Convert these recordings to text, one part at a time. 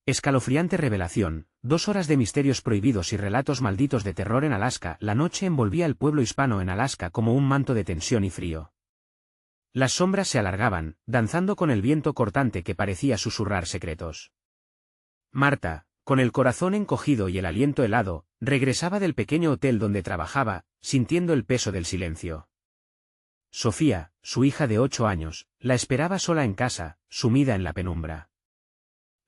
Escalofriante revelación, 2 horas de misterios prohibidos y relatos malditos de terror en Alaska. La noche envolvía al pueblo hispano en Alaska como un manto de tensión y frío. Las sombras se alargaban, danzando con el viento cortante que parecía susurrar secretos. Marta, con el corazón encogido y el aliento helado, regresaba del pequeño hotel donde trabajaba, sintiendo el peso del silencio. Sofía, su hija de 8 años, la esperaba sola en casa, sumida en la penumbra.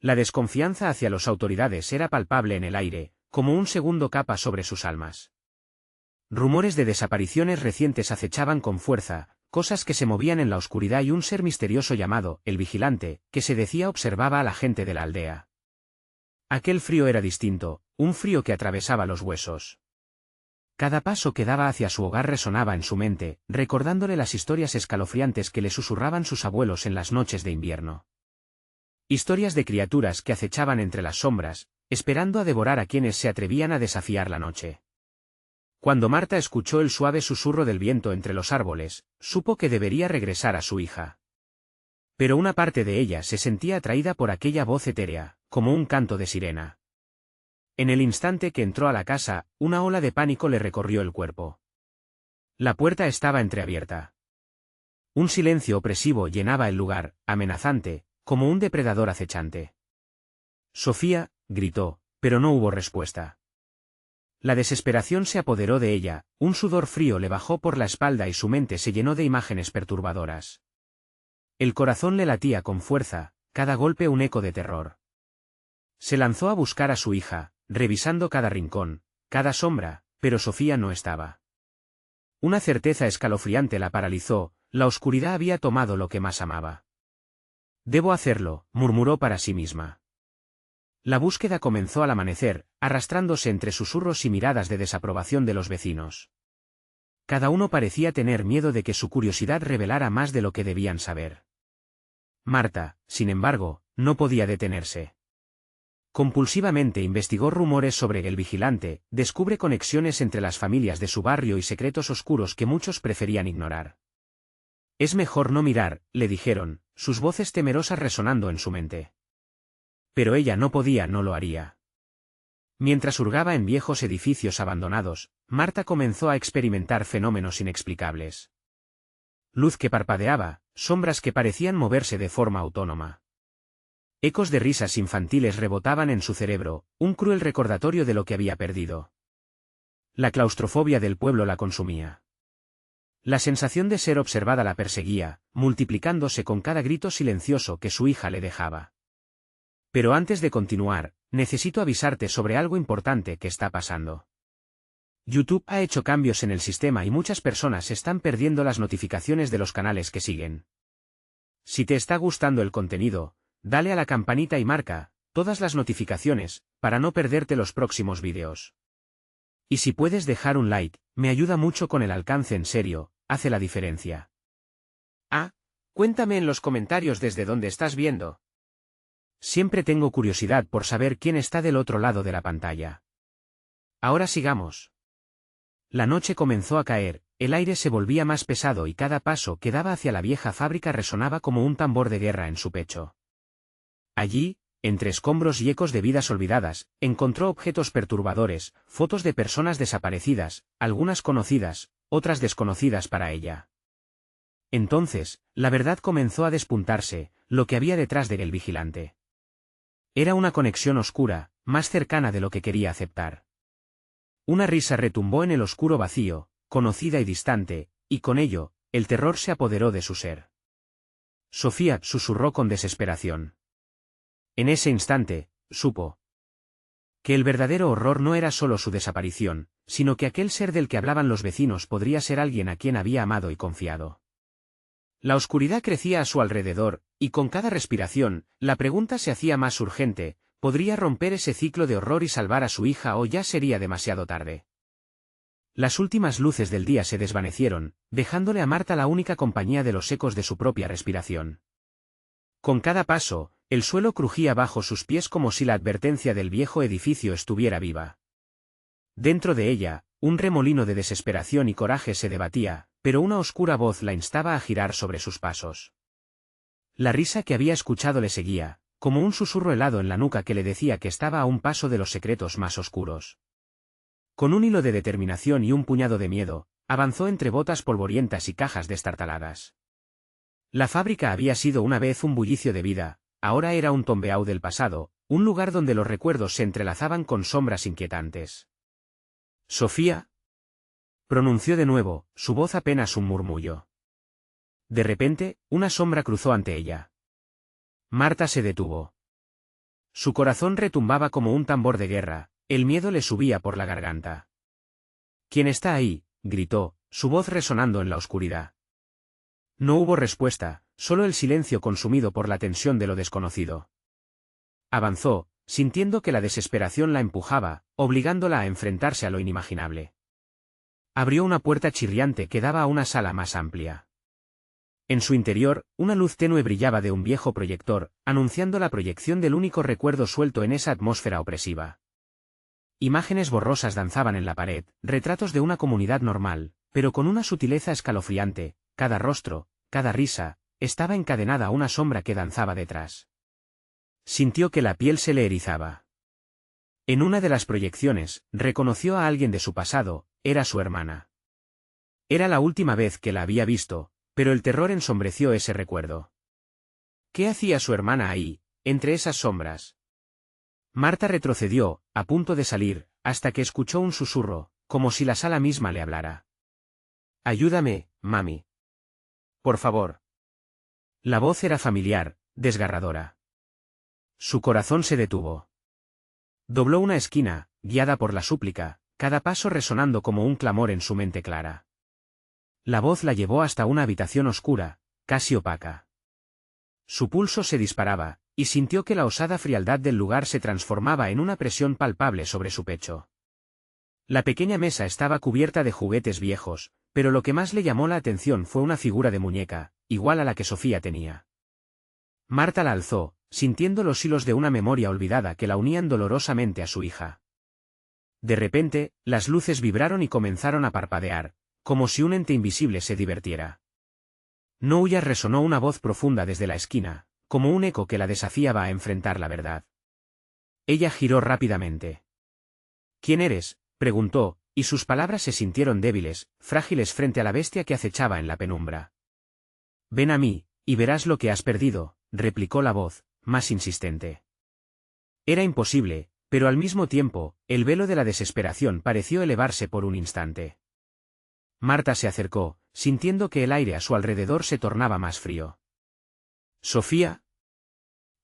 La desconfianza hacia las autoridades era palpable en el aire, como un segundo capa sobre sus almas. Rumores de desapariciones recientes acechaban con fuerza, cosas que se movían en la oscuridad y un ser misterioso llamado, el vigilante, que se decía observaba a la gente de la aldea. Aquel frío era distinto, un frío que atravesaba los huesos. Cada paso que daba hacia su hogar resonaba en su mente, recordándole las historias escalofriantes que le susurraban sus abuelos en las noches de invierno. Historias de criaturas que acechaban entre las sombras, esperando a devorar a quienes se atrevían a desafiar la noche. Cuando Marta escuchó el suave susurro del viento entre los árboles, supo que debería regresar a su hija. Pero una parte de ella se sentía atraída por aquella voz etérea, como un canto de sirena. En el instante que entró a la casa, una ola de pánico le recorrió el cuerpo. La puerta estaba entreabierta. Un silencio opresivo llenaba el lugar, amenazante, como un depredador acechante. Sofía, gritó, pero no hubo respuesta. La desesperación se apoderó de ella, un sudor frío le bajó por la espalda y su mente se llenó de imágenes perturbadoras. El corazón le latía con fuerza, cada golpe un eco de terror. Se lanzó a buscar a su hija, revisando cada rincón, cada sombra, pero Sofía no estaba. Una certeza escalofriante la paralizó, la oscuridad había tomado lo que más amaba. Debo hacerlo, murmuró para sí misma. La búsqueda comenzó al amanecer, arrastrándose entre susurros y miradas de desaprobación de los vecinos. Cada uno parecía tener miedo de que su curiosidad revelara más de lo que debían saber. Marta, sin embargo, no podía detenerse. Compulsivamente investigó rumores sobre el vigilante, descubre conexiones entre las familias de su barrio y secretos oscuros que muchos preferían ignorar. Es mejor no mirar, le dijeron, sus voces temerosas resonando en su mente. Pero ella no podía, no lo haría. Mientras hurgaba en viejos edificios abandonados, Marta comenzó a experimentar fenómenos inexplicables. Luz que parpadeaba, sombras que parecían moverse de forma autónoma. Ecos de risas infantiles rebotaban en su cerebro, un cruel recordatorio de lo que había perdido. La claustrofobia del pueblo la consumía. La sensación de ser observada la perseguía, multiplicándose con cada grito silencioso que su hija le dejaba. Pero antes de continuar, necesito avisarte sobre algo importante que está pasando. YouTube ha hecho cambios en el sistema y muchas personas están perdiendo las notificaciones de los canales que siguen. Si te está gustando el contenido, dale a la campanita y marca todas las notificaciones, para no perderte los próximos vídeos. Y si puedes dejar un like, me ayuda mucho con el alcance, en serio, hace la diferencia. Cuéntame en los comentarios desde dónde estás viendo. Siempre tengo curiosidad por saber quién está del otro lado de la pantalla. Ahora sigamos. La noche comenzó a caer, el aire se volvía más pesado y cada paso que daba hacia la vieja fábrica resonaba como un tambor de guerra en su pecho. Allí, entre escombros y ecos de vidas olvidadas, encontró objetos perturbadores, fotos de personas desaparecidas, algunas conocidas, otras desconocidas para ella. Entonces, la verdad comenzó a despuntarse, lo que había detrás de El Vigilante. Era una conexión oscura, más cercana de lo que quería aceptar. Una risa retumbó en el oscuro vacío, conocida y distante, y con ello, el terror se apoderó de su ser. Sofía susurró con desesperación. En ese instante, supo que el verdadero horror no era solo su desaparición, sino que aquel ser del que hablaban los vecinos podría ser alguien a quien había amado y confiado. La oscuridad crecía a su alrededor, y con cada respiración, la pregunta se hacía más urgente: ¿podría romper ese ciclo de horror y salvar a su hija o ya sería demasiado tarde? Las últimas luces del día se desvanecieron, dejándole a Marta la única compañía de los ecos de su propia respiración. Con cada paso, el suelo crujía bajo sus pies como si la advertencia del viejo edificio estuviera viva. Dentro de ella, un remolino de desesperación y coraje se debatía, pero una oscura voz la instaba a girar sobre sus pasos. La risa que había escuchado le seguía, como un susurro helado en la nuca que le decía que estaba a un paso de los secretos más oscuros. Con un hilo de determinación y un puñado de miedo, avanzó entre botas polvorientas y cajas destartaladas. La fábrica había sido una vez un bullicio de vida, ahora era un tombeau del pasado, un lugar donde los recuerdos se entrelazaban con sombras inquietantes. «Sofía», pronunció de nuevo, su voz apenas un murmullo. De repente, una sombra cruzó ante ella. Marta se detuvo. Su corazón retumbaba como un tambor de guerra, el miedo le subía por la garganta. «¿Quién está ahí?», gritó, su voz resonando en la oscuridad. No hubo respuesta, solo el silencio consumido por la tensión de lo desconocido. Avanzó, sintiendo que la desesperación la empujaba, obligándola a enfrentarse a lo inimaginable. Abrió una puerta chirriante que daba a una sala más amplia. En su interior, una luz tenue brillaba de un viejo proyector, anunciando la proyección del único recuerdo suelto en esa atmósfera opresiva. Imágenes borrosas danzaban en la pared, retratos de una comunidad normal, pero con una sutileza escalofriante, cada rostro, cada risa, estaba encadenada a una sombra que danzaba detrás. Sintió que la piel se le erizaba. En una de las proyecciones, reconoció a alguien de su pasado, era su hermana. Era la última vez que la había visto, pero el terror ensombreció ese recuerdo. ¿Qué hacía su hermana ahí, entre esas sombras? Marta retrocedió, a punto de salir, hasta que escuchó un susurro, como si la sala misma le hablara. «Ayúdame, mami. Por favor». La voz era familiar, desgarradora. Su corazón se detuvo. Dobló una esquina, guiada por la súplica, cada paso resonando como un clamor en su mente clara. La voz la llevó hasta una habitación oscura, casi opaca. Su pulso se disparaba, y sintió que la osada frialdad del lugar se transformaba en una presión palpable sobre su pecho. La pequeña mesa estaba cubierta de juguetes viejos, pero lo que más le llamó la atención fue una figura de muñeca, igual a la que Sofía tenía. Marta la alzó, sintiendo los hilos de una memoria olvidada que la unían dolorosamente a su hija. De repente, las luces vibraron y comenzaron a parpadear, como si un ente invisible se divirtiera. «No huyas», resonó una voz profunda desde la esquina, como un eco que la desafiaba a enfrentar la verdad. Ella giró rápidamente. «¿Quién eres?», preguntó, y sus palabras se sintieron débiles, frágiles frente a la bestia que acechaba en la penumbra. «Ven a mí, y verás lo que has perdido», replicó la voz, más insistente. Era imposible, pero al mismo tiempo, el velo de la desesperación pareció elevarse por un instante. Marta se acercó, sintiendo que el aire a su alrededor se tornaba más frío. «Sofía»,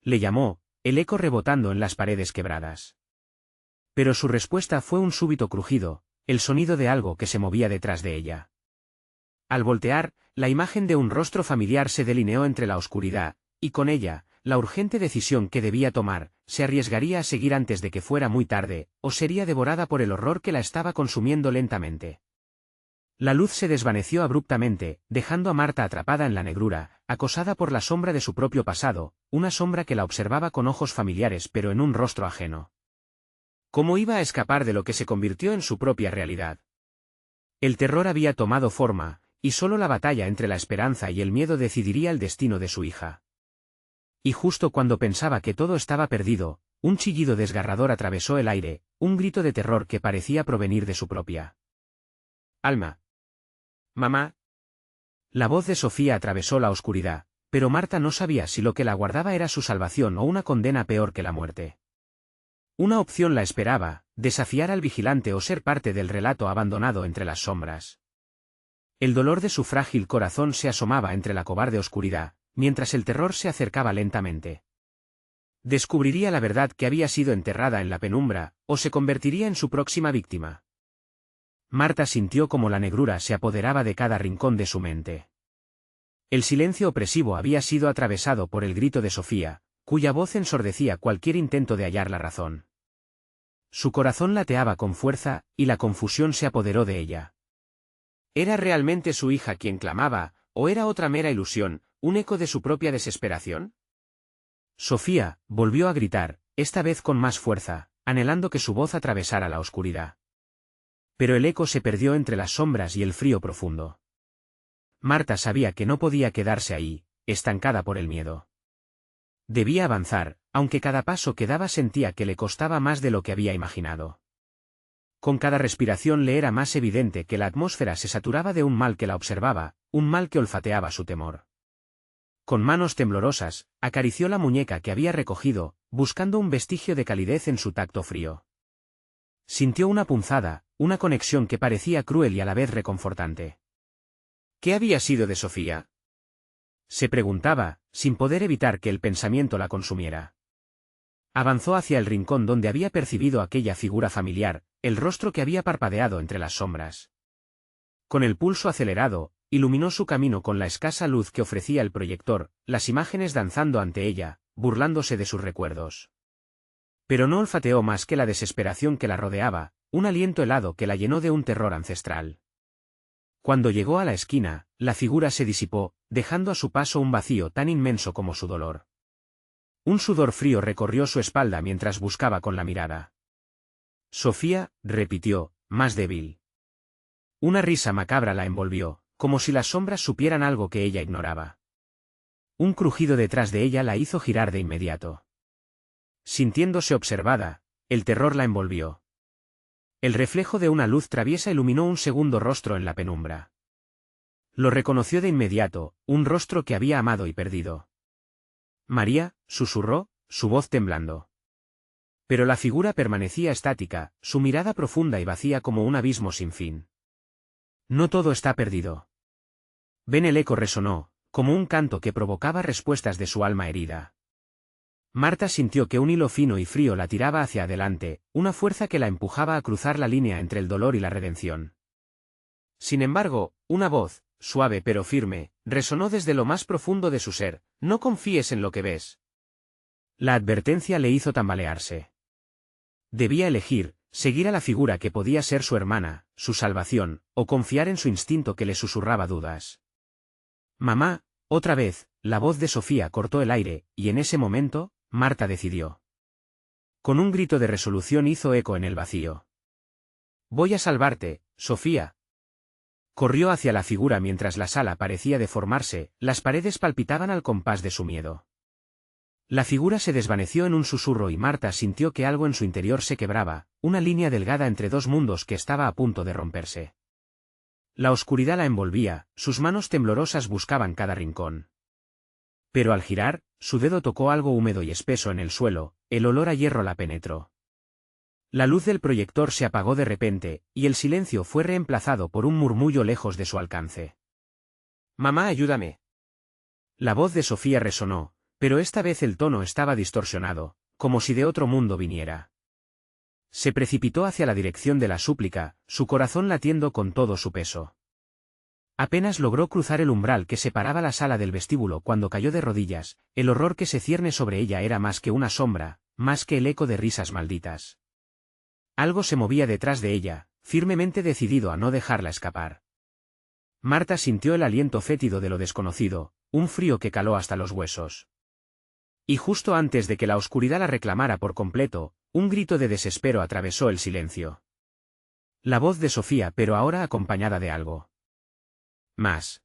le llamó, el eco rebotando en las paredes quebradas. Pero su respuesta fue un súbito crujido, el sonido de algo que se movía detrás de ella. Al voltear, la imagen de un rostro familiar se delineó entre la oscuridad, y con ella, la urgente decisión que debía tomar: se arriesgaría a seguir antes de que fuera muy tarde, o sería devorada por el horror que la estaba consumiendo lentamente. La luz se desvaneció abruptamente, dejando a Marta atrapada en la negrura, acosada por la sombra de su propio pasado, una sombra que la observaba con ojos familiares pero en un rostro ajeno. ¿Cómo iba a escapar de lo que se convirtió en su propia realidad? El terror había tomado forma, y solo la batalla entre la esperanza y el miedo decidiría el destino de su hija. Y justo cuando pensaba que todo estaba perdido, un chillido desgarrador atravesó el aire, un grito de terror que parecía provenir de su propia alma. «Mamá». La voz de Sofía atravesó la oscuridad, pero Marta no sabía si lo que la aguardaba era su salvación o una condena peor que la muerte. Una opción la esperaba: desafiar al vigilante o ser parte del relato abandonado entre las sombras. El dolor de su frágil corazón se asomaba entre la cobarde oscuridad, mientras el terror se acercaba lentamente. ¿Descubriría la verdad que había sido enterrada en la penumbra, o se convertiría en su próxima víctima? Marta sintió como la negrura se apoderaba de cada rincón de su mente. El silencio opresivo había sido atravesado por el grito de Sofía, cuya voz ensordecía cualquier intento de hallar la razón. Su corazón lateaba con fuerza, y la confusión se apoderó de ella. ¿Era realmente su hija quien clamaba, o era otra mera ilusión, un eco de su propia desesperación? Sofía, volvió a gritar, esta vez con más fuerza, anhelando que su voz atravesara la oscuridad. Pero el eco se perdió entre las sombras y el frío profundo. Marta sabía que no podía quedarse ahí, estancada por el miedo. Debía avanzar, aunque cada paso que daba sentía que le costaba más de lo que había imaginado. Con cada respiración le era más evidente que la atmósfera se saturaba de un mal que la observaba, un mal que olfateaba su temor. Con manos temblorosas, acarició la muñeca que había recogido, buscando un vestigio de calidez en su tacto frío. Sintió una punzada, una conexión que parecía cruel y a la vez reconfortante. ¿Qué había sido de Sofía? Se preguntaba, sin poder evitar que el pensamiento la consumiera. Avanzó hacia el rincón donde había percibido aquella figura familiar, el rostro que había parpadeado entre las sombras. Con el pulso acelerado, iluminó su camino con la escasa luz que ofrecía el proyector, las imágenes danzando ante ella, burlándose de sus recuerdos. Pero no olfateó más que la desesperación que la rodeaba, un aliento helado que la llenó de un terror ancestral. Cuando llegó a la esquina, la figura se disipó, dejando a su paso un vacío tan inmenso como su dolor. Un sudor frío recorrió su espalda mientras buscaba con la mirada. Sofía, repitió, más débil. Una risa macabra la envolvió, como si las sombras supieran algo que ella ignoraba. Un crujido detrás de ella la hizo girar de inmediato. Sintiéndose observada, el terror la envolvió. El reflejo de una luz traviesa iluminó un segundo rostro en la penumbra. Lo reconoció de inmediato, un rostro que había amado y perdido. María, susurró, su voz temblando. Pero la figura permanecía estática, su mirada profunda y vacía como un abismo sin fin. No todo está perdido. Ven, el eco resonó, como un canto que provocaba respuestas de su alma herida. Marta sintió que un hilo fino y frío la tiraba hacia adelante, una fuerza que la empujaba a cruzar la línea entre el dolor y la redención. Sin embargo, una voz, suave pero firme, resonó desde lo más profundo de su ser: no confíes en lo que ves. La advertencia le hizo tambalearse. Debía elegir, seguir a la figura que podía ser su hermana, su salvación, o confiar en su instinto que le susurraba dudas. Mamá, otra vez, la voz de Sofía cortó el aire, y en ese momento, Marta decidió. Con un grito de resolución hizo eco en el vacío. Voy a salvarte, Sofía. Corrió hacia la figura mientras la sala parecía deformarse, las paredes palpitaban al compás de su miedo. La figura se desvaneció en un susurro y Marta sintió que algo en su interior se quebraba, una línea delgada entre dos mundos que estaba a punto de romperse. La oscuridad la envolvía, sus manos temblorosas buscaban cada rincón. Pero al girar, su dedo tocó algo húmedo y espeso en el suelo, el olor a hierro la penetró. La luz del proyector se apagó de repente, y el silencio fue reemplazado por un murmullo lejos de su alcance. «Mamá, ayúdame». La voz de Sofía resonó, pero esta vez el tono estaba distorsionado, como si de otro mundo viniera. Se precipitó hacia la dirección de la súplica, su corazón latiendo con todo su peso. Apenas logró cruzar el umbral que separaba la sala del vestíbulo cuando cayó de rodillas, el horror que se cierne sobre ella era más que una sombra, más que el eco de risas malditas. Algo se movía detrás de ella, firmemente decidido a no dejarla escapar. Marta sintió el aliento fétido de lo desconocido, un frío que caló hasta los huesos. Y justo antes de que la oscuridad la reclamara por completo, un grito de desespero atravesó el silencio. La voz de Sofía, pero ahora acompañada de algo más.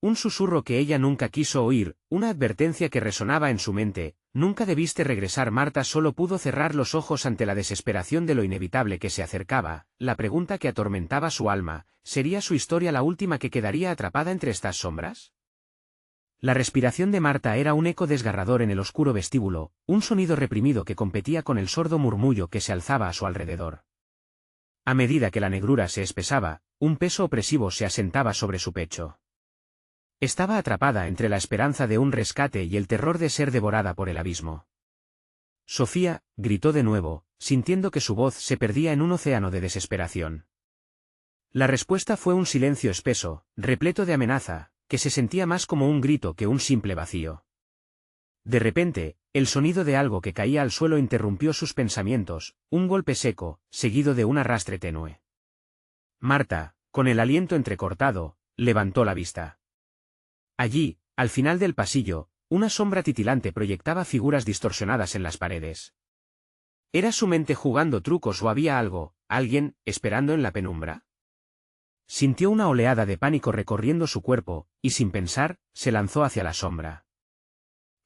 Un susurro que ella nunca quiso oír, una advertencia que resonaba en su mente: nunca debiste regresar. Marta solo pudo cerrar los ojos ante la desesperación de lo inevitable que se acercaba, la pregunta que atormentaba su alma: ¿sería su historia la última que quedaría atrapada entre estas sombras? La respiración de Marta era un eco desgarrador en el oscuro vestíbulo, un sonido reprimido que competía con el sordo murmullo que se alzaba a su alrededor. A medida que la negrura se espesaba, un peso opresivo se asentaba sobre su pecho. Estaba atrapada entre la esperanza de un rescate y el terror de ser devorada por el abismo. Sofía, gritó de nuevo, sintiendo que su voz se perdía en un océano de desesperación. La respuesta fue un silencio espeso, repleto de amenaza, que se sentía más como un grito que un simple vacío. De repente, el sonido de algo que caía al suelo interrumpió sus pensamientos, un golpe seco, seguido de un arrastre tenue. Marta, con el aliento entrecortado, levantó la vista. Allí, al final del pasillo, una sombra titilante proyectaba figuras distorsionadas en las paredes. ¿Era su mente jugando trucos o había algo, alguien, esperando en la penumbra? Sintió una oleada de pánico recorriendo su cuerpo, y sin pensar, se lanzó hacia la sombra.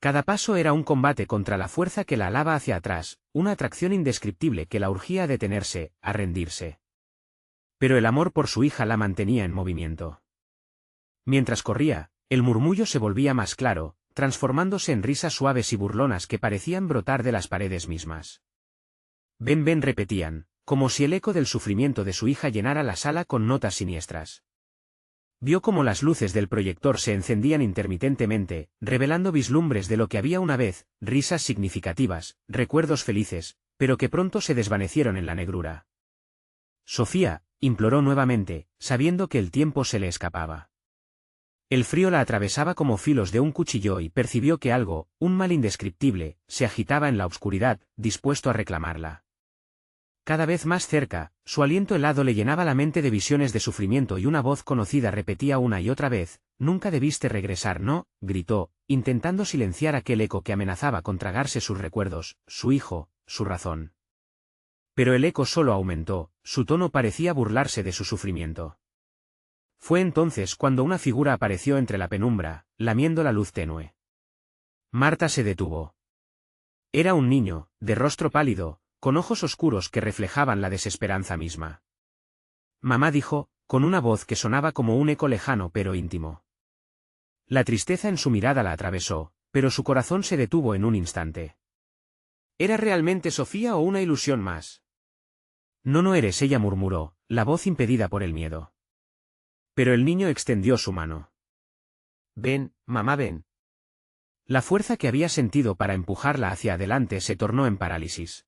Cada paso era un combate contra la fuerza que la alaba hacia atrás, una atracción indescriptible que la urgía a detenerse, a rendirse. Pero el amor por su hija la mantenía en movimiento. Mientras corría, el murmullo se volvía más claro, transformándose en risas suaves y burlonas que parecían brotar de las paredes mismas. Ven, ven, repetían, como si el eco del sufrimiento de su hija llenara la sala con notas siniestras. Vio cómo las luces del proyector se encendían intermitentemente, revelando vislumbres de lo que había una vez, risas significativas, recuerdos felices, pero que pronto se desvanecieron en la negrura. Sofía, imploró nuevamente, sabiendo que el tiempo se le escapaba. El frío la atravesaba como filos de un cuchillo y percibió que algo, un mal indescriptible, se agitaba en la oscuridad, dispuesto a reclamarla. Cada vez más cerca, su aliento helado le llenaba la mente de visiones de sufrimiento y una voz conocida repetía una y otra vez, «Nunca debiste regresar, ¿no?», gritó, intentando silenciar aquel eco que amenazaba con tragarse sus recuerdos, su hijo, su razón. Pero el eco solo aumentó, su tono parecía burlarse de su sufrimiento. Fue entonces cuando una figura apareció entre la penumbra, lamiendo la luz tenue. Marta se detuvo. Era un niño, de rostro pálido, con ojos oscuros que reflejaban la desesperanza misma. Mamá dijo, con una voz que sonaba como un eco lejano pero íntimo. La tristeza en su mirada la atravesó, pero su corazón se detuvo en un instante. ¿Era realmente Sofía o una ilusión más? No, no eres ella, murmuró, la voz impedida por el miedo. Pero el niño extendió su mano. Ven, mamá, ven. La fuerza que había sentido para empujarla hacia adelante se tornó en parálisis.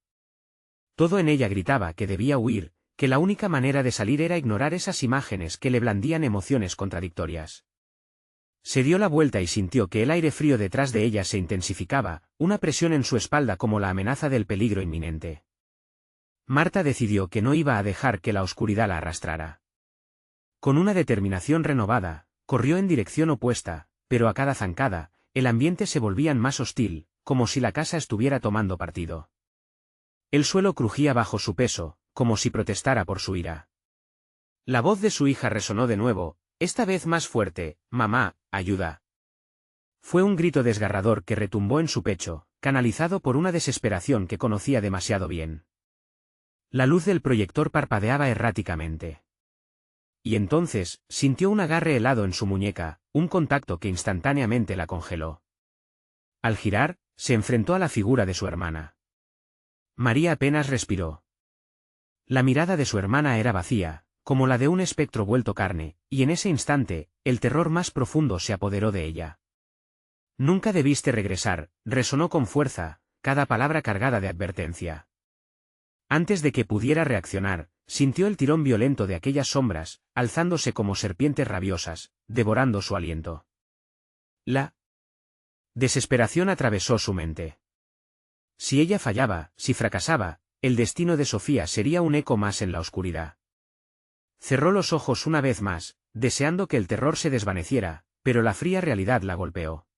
Todo en ella gritaba que debía huir, que la única manera de salir era ignorar esas imágenes que le blandían emociones contradictorias. Se dio la vuelta y sintió que el aire frío detrás de ella se intensificaba, una presión en su espalda como la amenaza del peligro inminente. Marta decidió que no iba a dejar que la oscuridad la arrastrara. Con una determinación renovada, corrió en dirección opuesta, pero a cada zancada, el ambiente se volvía más hostil, como si la casa estuviera tomando partido. El suelo crujía bajo su peso, como si protestara por su ira. La voz de su hija resonó de nuevo, esta vez más fuerte, «Mamá, ayuda». Fue un grito desgarrador que retumbó en su pecho, canalizado por una desesperación que conocía demasiado bien. La luz del proyector parpadeaba erráticamente. Y entonces, sintió un agarre helado en su muñeca, un contacto que instantáneamente la congeló. Al girar, se enfrentó a la figura de su hermana. María apenas respiró. La mirada de su hermana era vacía, como la de un espectro vuelto carne, y en ese instante, el terror más profundo se apoderó de ella. Nunca debiste regresar, resonó con fuerza, cada palabra cargada de advertencia. Antes de que pudiera reaccionar, sintió el tirón violento de aquellas sombras, alzándose como serpientes rabiosas, devorando su aliento. La desesperación atravesó su mente. Si ella fallaba, si fracasaba, el destino de Sofía sería un eco más en la oscuridad. Cerró los ojos una vez más, deseando que el terror se desvaneciera, pero la fría realidad la golpeó.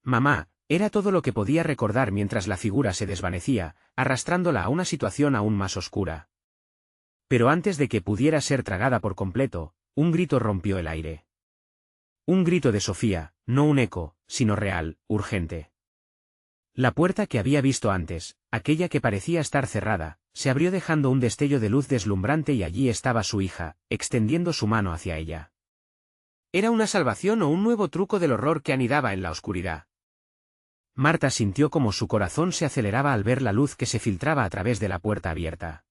Mamá, era todo lo que podía recordar mientras la figura se desvanecía, arrastrándola a una situación aún más oscura. Pero antes de que pudiera ser tragada por completo, un grito rompió el aire. Un grito de Sofía, no un eco, sino real, urgente. La puerta que había visto antes, aquella que parecía estar cerrada, se abrió dejando un destello de luz deslumbrante y allí estaba su hija, extendiendo su mano hacia ella. ¿Era una salvación o un nuevo truco del horror que anidaba en la oscuridad? Marta sintió como su corazón se aceleraba al ver la luz que se filtraba a través de la puerta abierta.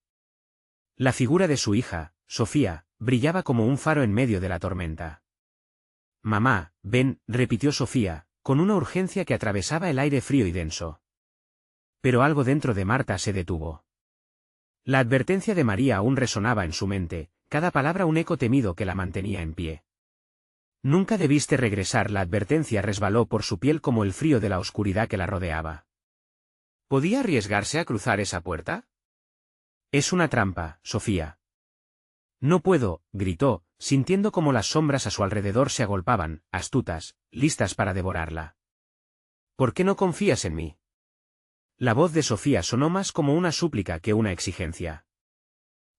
La figura de su hija, Sofía, brillaba como un faro en medio de la tormenta. Mamá, ven, repitió Sofía, con una urgencia que atravesaba el aire frío y denso. Pero algo dentro de Marta se detuvo. La advertencia de María aún resonaba en su mente, cada palabra un eco temido que la mantenía en pie. Nunca debiste regresar. La advertencia resbaló por su piel como el frío de la oscuridad que la rodeaba. ¿Podía arriesgarse a cruzar esa puerta? Es una trampa, Sofía. No puedo, gritó, sintiendo como las sombras a su alrededor se agolpaban, astutas, listas para devorarla. ¿Por qué no confías en mí? La voz de Sofía sonó más como una súplica que una exigencia.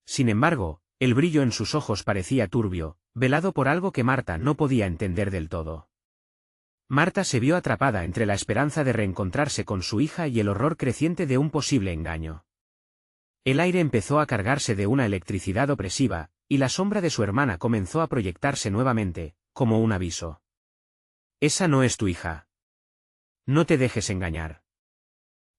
Sin embargo, el brillo en sus ojos parecía turbio, velado por algo que Marta no podía entender del todo. Marta se vio atrapada entre la esperanza de reencontrarse con su hija y el horror creciente de un posible engaño. El aire empezó a cargarse de una electricidad opresiva, y la sombra de su hermana comenzó a proyectarse nuevamente, como un aviso. Esa no es tu hija. No te dejes engañar.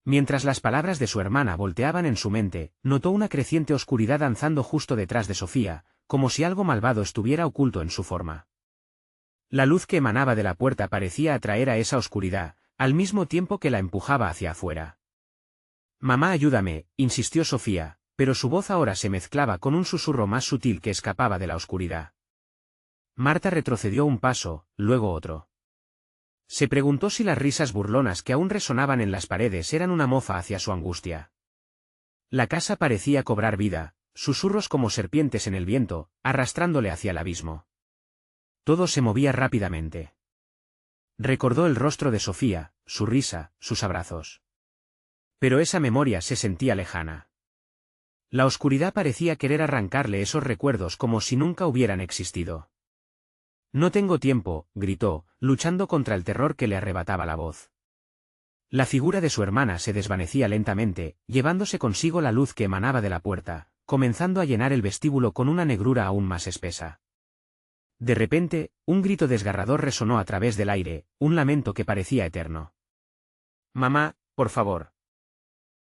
Mientras las palabras de su hermana volteaban en su mente, notó una creciente oscuridad danzando justo detrás de Sofía, como si algo malvado estuviera oculto en su forma. La luz que emanaba de la puerta parecía atraer a esa oscuridad, al mismo tiempo que la empujaba hacia afuera. «Mamá, ayúdame», insistió Sofía, pero su voz ahora se mezclaba con un susurro más sutil que escapaba de la oscuridad. Marta retrocedió un paso, luego otro. Se preguntó si las risas burlonas que aún resonaban en las paredes eran una mofa hacia su angustia. La casa parecía cobrar vida, susurros como serpientes en el viento, arrastrándole hacia el abismo. Todo se movía rápidamente. Recordó el rostro de Sofía, su risa, sus abrazos. Pero esa memoria se sentía lejana. La oscuridad parecía querer arrancarle esos recuerdos como si nunca hubieran existido. «No tengo tiempo», gritó, luchando contra el terror que le arrebataba la voz. La figura de su hermana se desvanecía lentamente, llevándose consigo la luz que emanaba de la puerta, comenzando a llenar el vestíbulo con una negrura aún más espesa. De repente, un grito desgarrador resonó a través del aire, un lamento que parecía eterno. «Mamá, por favor».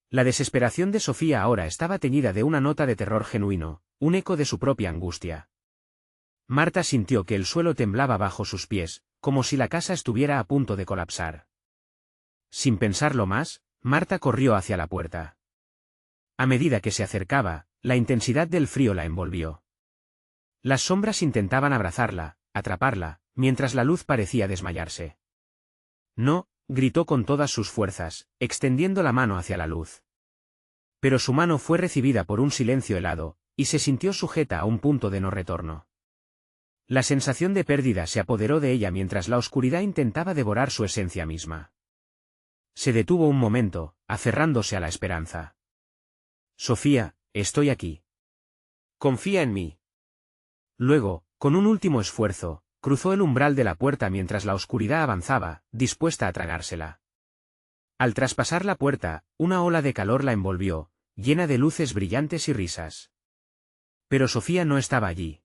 La desesperación de Sofía ahora estaba teñida de una nota de terror genuino, un eco de su propia angustia. Marta sintió que el suelo temblaba bajo sus pies, como si la casa estuviera a punto de colapsar. Sin pensarlo más, Marta corrió hacia la puerta. A medida que se acercaba, la intensidad del frío la envolvió. Las sombras intentaban abrazarla, atraparla, mientras la luz parecía desmayarse. «No», gritó con todas sus fuerzas, extendiendo la mano hacia la luz. Pero su mano fue recibida por un silencio helado, y se sintió sujeta a un punto de no retorno. La sensación de pérdida se apoderó de ella mientras la oscuridad intentaba devorar su esencia misma. Se detuvo un momento, aferrándose a la esperanza. «Sofía, estoy aquí. Confía en mí». Luego, con un último esfuerzo, cruzó el umbral de la puerta mientras la oscuridad avanzaba, dispuesta a tragársela. Al traspasar la puerta, una ola de calor la envolvió, llena de luces brillantes y risas. Pero Sofía no estaba allí.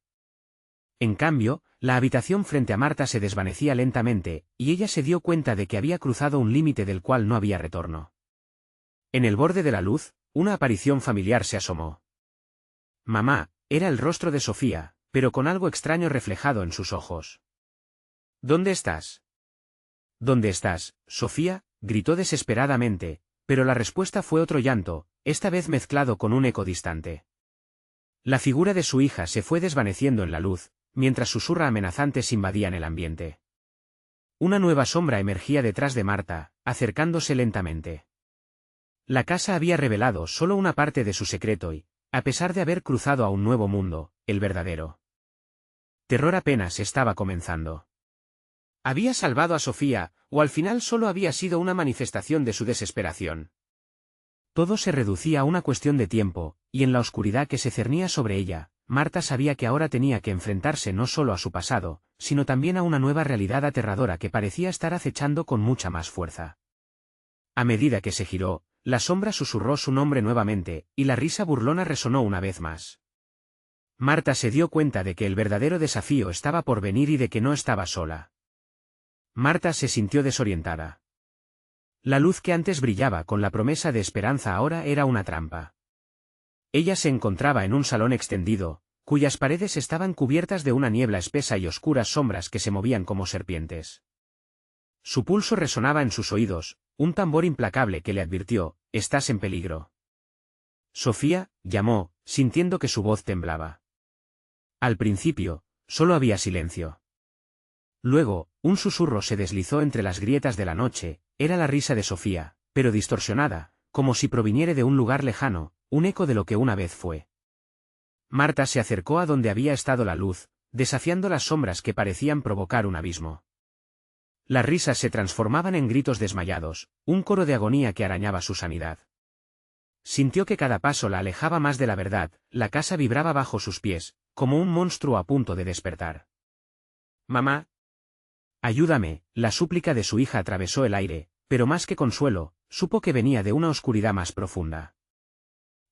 En cambio, la habitación frente a Marta se desvanecía lentamente, y ella se dio cuenta de que había cruzado un límite del cual no había retorno. En el borde de la luz, una aparición familiar se asomó. «Mamá», era el rostro de Sofía, pero con algo extraño reflejado en sus ojos. «¿Dónde estás?» «¿Dónde estás, Sofía?», gritó desesperadamente, pero la respuesta fue otro llanto, esta vez mezclado con un eco distante. La figura de su hija se fue desvaneciendo en la luz, mientras susurros amenazantes invadían el ambiente. Una nueva sombra emergía detrás de Marta, acercándose lentamente. La casa había revelado solo una parte de su secreto y, a pesar de haber cruzado a un nuevo mundo, el verdadero terror apenas estaba comenzando. ¿Había salvado a Sofía, o al final solo había sido una manifestación de su desesperación? Todo se reducía a una cuestión de tiempo, y en la oscuridad que se cernía sobre ella, Marta sabía que ahora tenía que enfrentarse no solo a su pasado, sino también a una nueva realidad aterradora que parecía estar acechando con mucha más fuerza. A medida que se giró, la sombra susurró su nombre nuevamente, y la risa burlona resonó una vez más. Marta se dio cuenta de que el verdadero desafío estaba por venir y de que no estaba sola. Marta se sintió desorientada. La luz que antes brillaba con la promesa de esperanza ahora era una trampa. Ella se encontraba en un salón extendido, cuyas paredes estaban cubiertas de una niebla espesa y oscuras sombras que se movían como serpientes. Su pulso resonaba en sus oídos, un tambor implacable que le advirtió: «Estás en peligro». «Sofía», llamó, sintiendo que su voz temblaba. Al principio, solo había silencio. Luego, un susurro se deslizó entre las grietas de la noche, era la risa de Sofía, pero distorsionada, como si proviniera de un lugar lejano, un eco de lo que una vez fue. Marta se acercó a donde había estado la luz, desafiando las sombras que parecían provocar un abismo. Las risas se transformaban en gritos desmayados, un coro de agonía que arañaba su sanidad. Sintió que cada paso la alejaba más de la verdad, la casa vibraba bajo sus pies, como un monstruo a punto de despertar. «Mamá». Ayúdame, la súplica de su hija atravesó el aire, pero más que consuelo, supo que venía de una oscuridad más profunda.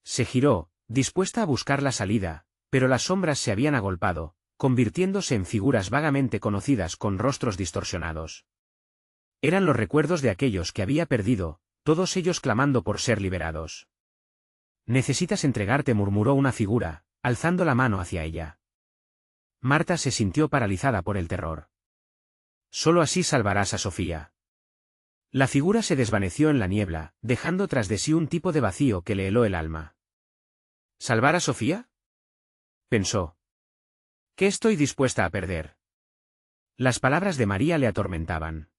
Se giró, dispuesta a buscar la salida, pero las sombras se habían agolpado, convirtiéndose en figuras vagamente conocidas con rostros distorsionados. Eran los recuerdos de aquellos que había perdido, todos ellos clamando por ser liberados. Necesitas entregarte, murmuró una figura, alzando la mano hacia ella. Marta se sintió paralizada por el terror. Solo así salvarás a Sofía. La figura se desvaneció en la niebla, dejando tras de sí un tipo de vacío que le heló el alma. ¿Salvar a Sofía?, pensó. ¿Qué estoy dispuesta a perder? Las palabras de María le atormentaban.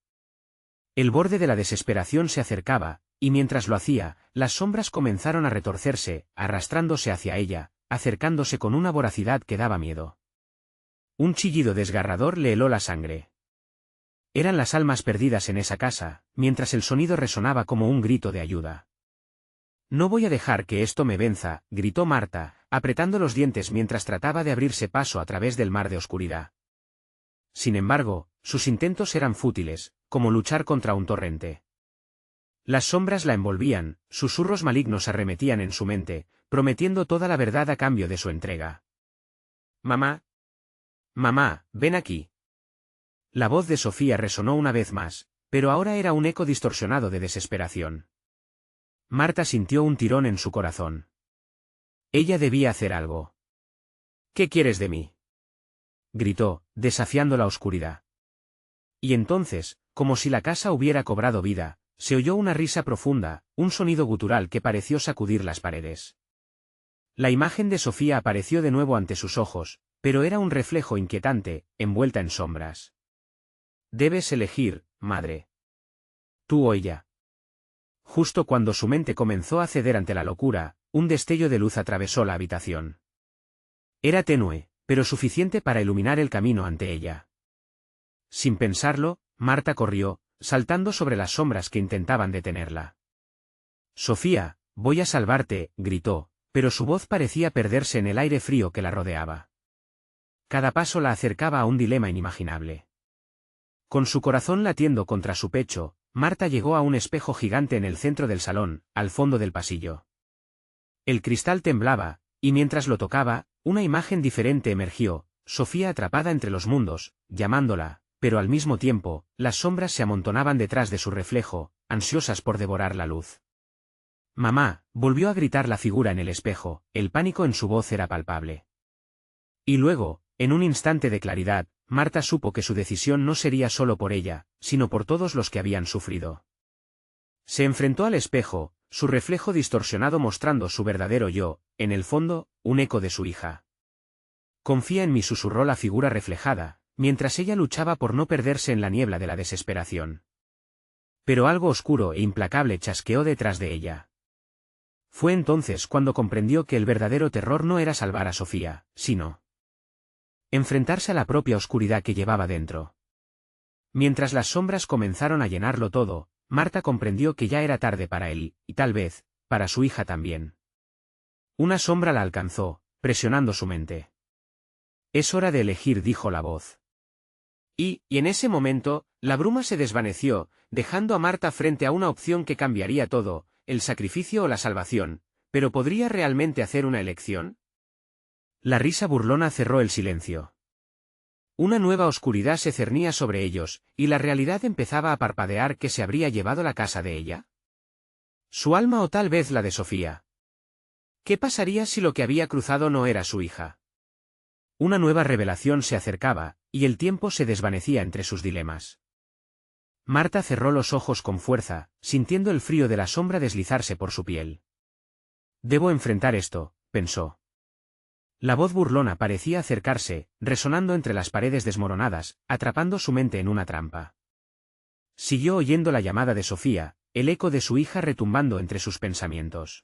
El borde de la desesperación se acercaba, y mientras lo hacía, las sombras comenzaron a retorcerse, arrastrándose hacia ella, acercándose con una voracidad que daba miedo. Un chillido desgarrador le heló la sangre. Eran las almas perdidas en esa casa, mientras el sonido resonaba como un grito de ayuda. No voy a dejar que esto me venza, gritó Marta, apretando los dientes mientras trataba de abrirse paso a través del mar de oscuridad. Sin embargo, sus intentos eran fútiles, como luchar contra un torrente. Las sombras la envolvían, susurros malignos arremetían en su mente, prometiendo toda la verdad a cambio de su entrega. «Mamá. Mamá, ven aquí». La voz de Sofía resonó una vez más, pero ahora era un eco distorsionado de desesperación. Marta sintió un tirón en su corazón. Ella debía hacer algo. «¿Qué quieres de mí?», gritó, desafiando la oscuridad. Y entonces, como si la casa hubiera cobrado vida, se oyó una risa profunda, un sonido gutural que pareció sacudir las paredes. La imagen de Sofía apareció de nuevo ante sus ojos, pero era un reflejo inquietante, envuelta en sombras. «Debes elegir, madre. Tú o ella». Justo cuando su mente comenzó a ceder ante la locura, un destello de luz atravesó la habitación. Era tenue, pero suficiente para iluminar el camino ante ella. Sin pensarlo, Marta corrió, saltando sobre las sombras que intentaban detenerla. «Sofía, voy a salvarte», gritó, pero su voz parecía perderse en el aire frío que la rodeaba. Cada paso la acercaba a un dilema inimaginable. Con su corazón latiendo contra su pecho, Marta llegó a un espejo gigante en el centro del salón, al fondo del pasillo. El cristal temblaba, y mientras lo tocaba, una imagen diferente emergió, Sofía atrapada entre los mundos, llamándola, pero al mismo tiempo, las sombras se amontonaban detrás de su reflejo, ansiosas por devorar la luz. «Mamá», volvió a gritar la figura en el espejo, el pánico en su voz era palpable. Y luego, en un instante de claridad, Marta supo que su decisión no sería solo por ella, sino por todos los que habían sufrido. Se enfrentó al espejo, su reflejo distorsionado mostrando su verdadero yo, en el fondo, un eco de su hija. «Confía en mí», susurró la figura reflejada, mientras ella luchaba por no perderse en la niebla de la desesperación. Pero algo oscuro e implacable chasqueó detrás de ella. Fue entonces cuando comprendió que el verdadero terror no era salvar a Sofía, sino enfrentarse a la propia oscuridad que llevaba dentro. Mientras las sombras comenzaron a llenarlo todo, Marta comprendió que ya era tarde para él, y tal vez, para su hija también. Una sombra la alcanzó, presionando su mente. «Es hora de elegir», dijo la voz. Y en ese momento, la bruma se desvaneció, dejando a Marta frente a una opción que cambiaría todo, el sacrificio o la salvación, pero ¿podría realmente hacer una elección? La risa burlona cerró el silencio. Una nueva oscuridad se cernía sobre ellos, y la realidad empezaba a parpadear. ¿Que se habría llevado la casa de ella? ¿Su alma o tal vez la de Sofía? ¿Qué pasaría si lo que había cruzado no era su hija? Una nueva revelación se acercaba, y el tiempo se desvanecía entre sus dilemas. Marta cerró los ojos con fuerza, sintiendo el frío de la sombra deslizarse por su piel. «Debo enfrentar esto», pensó. La voz burlona parecía acercarse, resonando entre las paredes desmoronadas, atrapando su mente en una trampa. Siguió oyendo la llamada de Sofía, el eco de su hija retumbando entre sus pensamientos.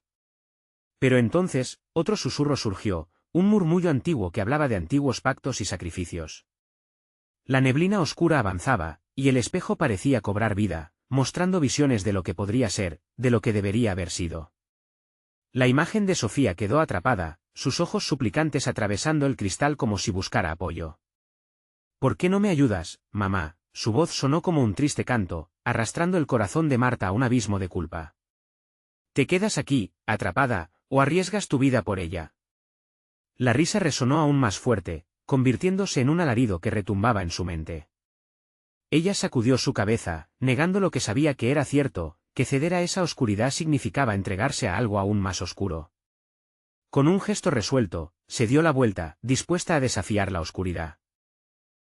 Pero entonces, otro susurro surgió, un murmullo antiguo que hablaba de antiguos pactos y sacrificios. La neblina oscura avanzaba, y el espejo parecía cobrar vida, mostrando visiones de lo que podría ser, de lo que debería haber sido. La imagen de Sofía quedó atrapada, sus ojos suplicantes atravesando el cristal como si buscara apoyo. «¿Por qué no me ayudas, mamá?», su voz sonó como un triste canto, arrastrando el corazón de Marta a un abismo de culpa. ¿Te quedas aquí, atrapada, o arriesgas tu vida por ella? La risa resonó aún más fuerte, convirtiéndose en un alarido que retumbaba en su mente. Ella sacudió su cabeza, negando lo que sabía que era cierto, que ceder a esa oscuridad significaba entregarse a algo aún más oscuro. Con un gesto resuelto, se dio la vuelta, dispuesta a desafiar la oscuridad.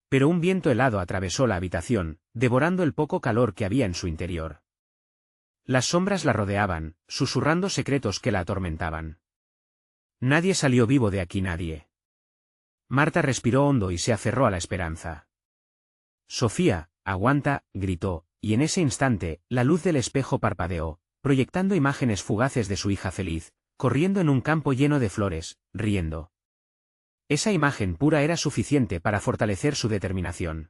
Pero un viento helado atravesó la habitación, devorando el poco calor que había en su interior. Las sombras la rodeaban, susurrando secretos que la atormentaban. Nadie salió vivo de aquí, nadie. Marta respiró hondo y se aferró a la esperanza. Sofía, aguanta, gritó, y en ese instante, la luz del espejo parpadeó, proyectando imágenes fugaces de su hija feliz, corriendo en un campo lleno de flores, riendo. Esa imagen pura era suficiente para fortalecer su determinación.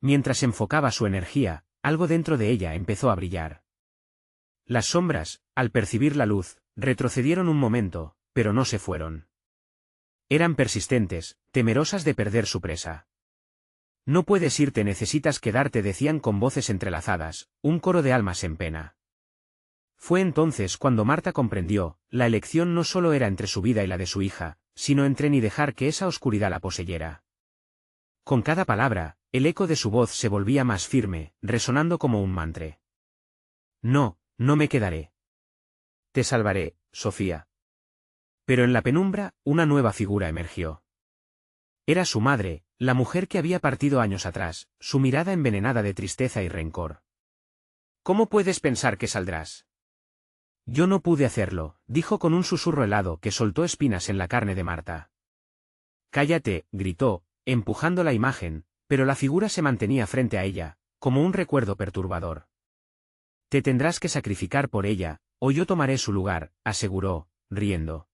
Mientras enfocaba su energía, algo dentro de ella empezó a brillar. Las sombras, al percibir la luz, retrocedieron un momento, pero no se fueron. Eran persistentes, temerosas de perder su presa. No puedes irte, necesitas quedarte, decían con voces entrelazadas, un coro de almas en pena. Fue entonces cuando Marta comprendió, la elección no solo era entre su vida y la de su hija, sino entre ni dejar que esa oscuridad la poseyera. Con cada palabra, el eco de su voz se volvía más firme, resonando como un mantra. No, no me quedaré. Te salvaré, Sofía. Pero en la penumbra, una nueva figura emergió. Era su madre, la mujer que había partido años atrás, su mirada envenenada de tristeza y rencor. ¿Cómo puedes pensar que saldrás? Yo no pude hacerlo, dijo con un susurro helado que soltó espinas en la carne de Marta. Cállate, gritó, empujando la imagen, pero la figura se mantenía frente a ella, como un recuerdo perturbador. Te tendrás que sacrificar por ella, o yo tomaré su lugar, aseguró, riendo.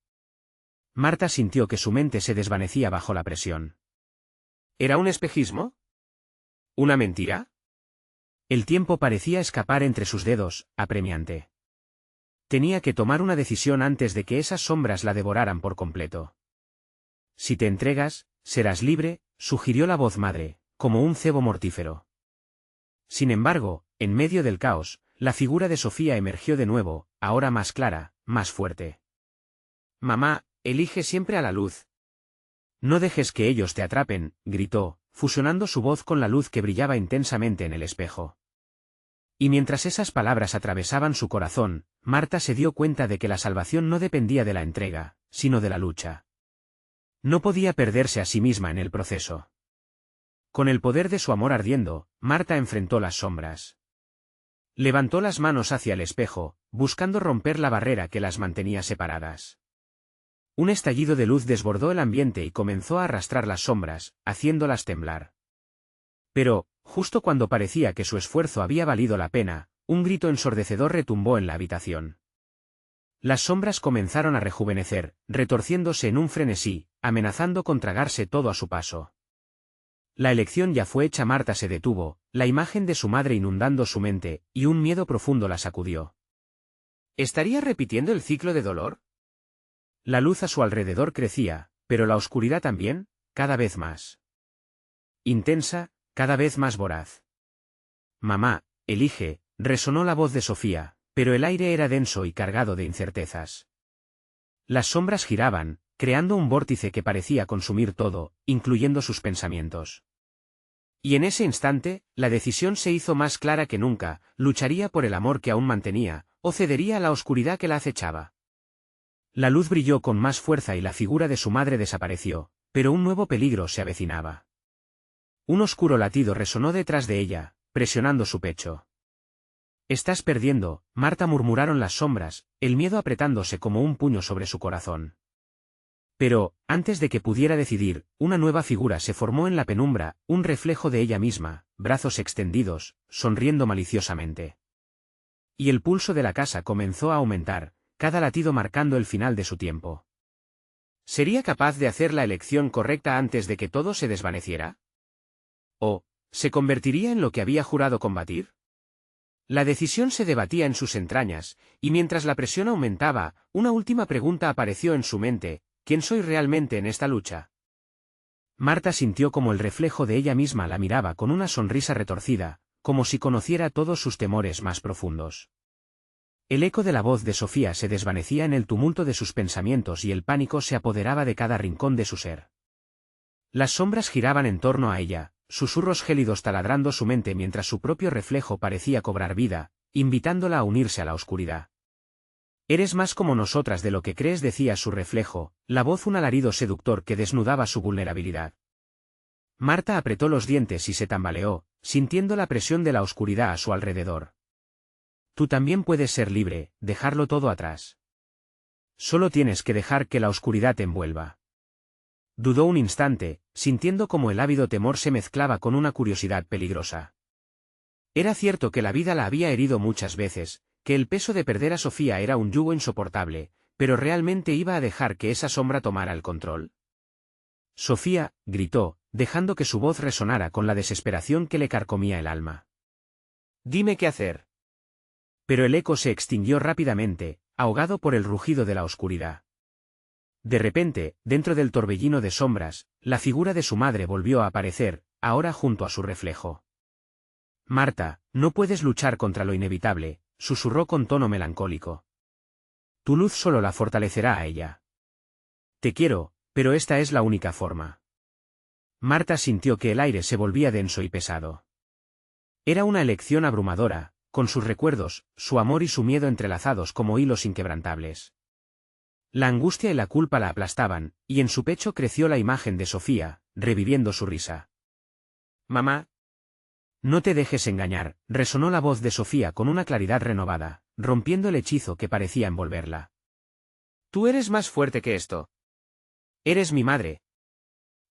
Marta sintió que su mente se desvanecía bajo la presión. ¿Era un espejismo? ¿Una mentira? El tiempo parecía escapar entre sus dedos, apremiante. Tenía que tomar una decisión antes de que esas sombras la devoraran por completo. Si te entregas, serás libre, sugirió la voz madre, como un cebo mortífero. Sin embargo, en medio del caos, la figura de Sofía emergió de nuevo, ahora más clara, más fuerte. Mamá, elige siempre a la luz. No dejes que ellos te atrapen, gritó, fusionando su voz con la luz que brillaba intensamente en el espejo. Y mientras esas palabras atravesaban su corazón, Marta se dio cuenta de que la salvación no dependía de la entrega, sino de la lucha. No podía perderse a sí misma en el proceso. Con el poder de su amor ardiendo, Marta enfrentó las sombras. Levantó las manos hacia el espejo, buscando romper la barrera que las mantenía separadas. Un estallido de luz desbordó el ambiente y comenzó a arrastrar las sombras, haciéndolas temblar. Pero, justo cuando parecía que su esfuerzo había valido la pena, un grito ensordecedor retumbó en la habitación. Las sombras comenzaron a rejuvenecer, retorciéndose en un frenesí, amenazando con tragarse todo a su paso. La elección ya fue hecha. Marta se detuvo, la imagen de su madre inundando su mente, y un miedo profundo la sacudió. ¿Estaría repitiendo el ciclo de dolor? La luz a su alrededor crecía, pero la oscuridad también, cada vez más intensa, cada vez más voraz. Mamá, elige, resonó la voz de Sofía, pero el aire era denso y cargado de incertezas. Las sombras giraban, creando un vórtice que parecía consumir todo, incluyendo sus pensamientos. Y en ese instante, la decisión se hizo más clara que nunca: lucharía por el amor que aún mantenía, o cedería a la oscuridad que la acechaba. La luz brilló con más fuerza y la figura de su madre desapareció, pero un nuevo peligro se avecinaba. Un oscuro latido resonó detrás de ella, presionando su pecho. «Estás perdiendo», Marta, murmuraron las sombras, el miedo apretándose como un puño sobre su corazón. Pero, antes de que pudiera decidir, una nueva figura se formó en la penumbra, un reflejo de ella misma, brazos extendidos, sonriendo maliciosamente. Y el pulso de la casa comenzó a aumentar, cada latido marcando el final de su tiempo. ¿Sería capaz de hacer la elección correcta antes de que todo se desvaneciera? ¿O se convertiría en lo que había jurado combatir? La decisión se debatía en sus entrañas, y mientras la presión aumentaba, una última pregunta apareció en su mente: ¿quién soy realmente en esta lucha? Marta sintió como el reflejo de ella misma la miraba con una sonrisa retorcida, como si conociera todos sus temores más profundos. El eco de la voz de Sofía se desvanecía en el tumulto de sus pensamientos y el pánico se apoderaba de cada rincón de su ser. Las sombras giraban en torno a ella, susurros gélidos taladrando su mente mientras su propio reflejo parecía cobrar vida, invitándola a unirse a la oscuridad. Eres más como nosotras de lo que crees, decía su reflejo, la voz un alarido seductor que desnudaba su vulnerabilidad. Marta apretó los dientes y se tambaleó, sintiendo la presión de la oscuridad a su alrededor. Tú también puedes ser libre, dejarlo todo atrás. Solo tienes que dejar que la oscuridad te envuelva. Dudó un instante, sintiendo como el ávido temor se mezclaba con una curiosidad peligrosa. Era cierto que la vida la había herido muchas veces, que el peso de perder a Sofía era un yugo insoportable, pero ¿realmente iba a dejar que esa sombra tomara el control? Sofía, gritó, dejando que su voz resonara con la desesperación que le carcomía el alma. Dime qué hacer. Pero el eco se extinguió rápidamente, ahogado por el rugido de la oscuridad. De repente, dentro del torbellino de sombras, la figura de su madre volvió a aparecer, ahora junto a su reflejo. Marta, no puedes luchar contra lo inevitable, susurró con tono melancólico. Tu luz solo la fortalecerá a ella. Te quiero, pero esta es la única forma. Marta sintió que el aire se volvía denso y pesado. Era una elección abrumadora, con sus recuerdos, su amor y su miedo entrelazados como hilos inquebrantables. La angustia y la culpa la aplastaban, y en su pecho creció la imagen de Sofía, reviviendo su risa. Mamá. No te dejes engañar, resonó la voz de Sofía con una claridad renovada, rompiendo el hechizo que parecía envolverla. Tú eres más fuerte que esto. Eres mi madre.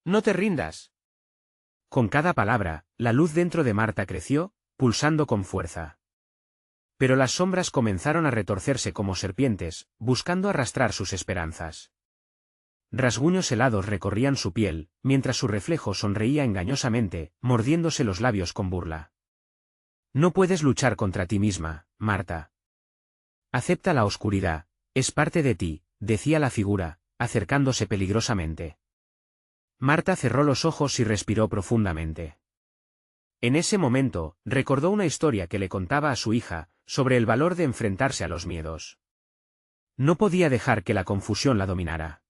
No te rindas. Con cada palabra, la luz dentro de Marta creció, pulsando con fuerza. Pero las sombras comenzaron a retorcerse como serpientes, buscando arrastrar sus esperanzas. Rasguños helados recorrían su piel, mientras su reflejo sonreía engañosamente, mordiéndose los labios con burla. No puedes luchar contra ti misma, Marta. Acepta la oscuridad, es parte de ti, decía la figura, acercándose peligrosamente. Marta cerró los ojos y respiró profundamente. En ese momento, recordó una historia que le contaba a su hija, sobre el valor de enfrentarse a los miedos. No podía dejar que la confusión la dominara.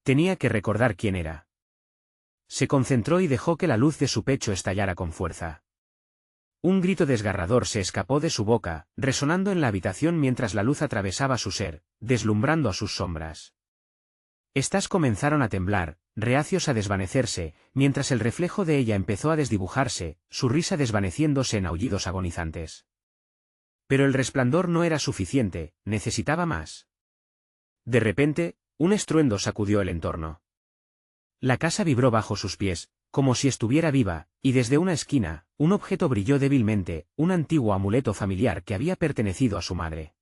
Tenía que recordar quién era. Se concentró y dejó que la luz de su pecho estallara con fuerza. Un grito desgarrador se escapó de su boca, resonando en la habitación mientras la luz atravesaba su ser, deslumbrando a sus sombras. Estas comenzaron a temblar, reacios a desvanecerse, mientras el reflejo de ella empezó a desdibujarse, su risa desvaneciéndose en aullidos agonizantes. Pero el resplandor no era suficiente, necesitaba más. De repente, un estruendo sacudió el entorno. La casa vibró bajo sus pies, como si estuviera viva, y desde una esquina, un objeto brilló débilmente, un antiguo amuleto familiar que había pertenecido a su madre.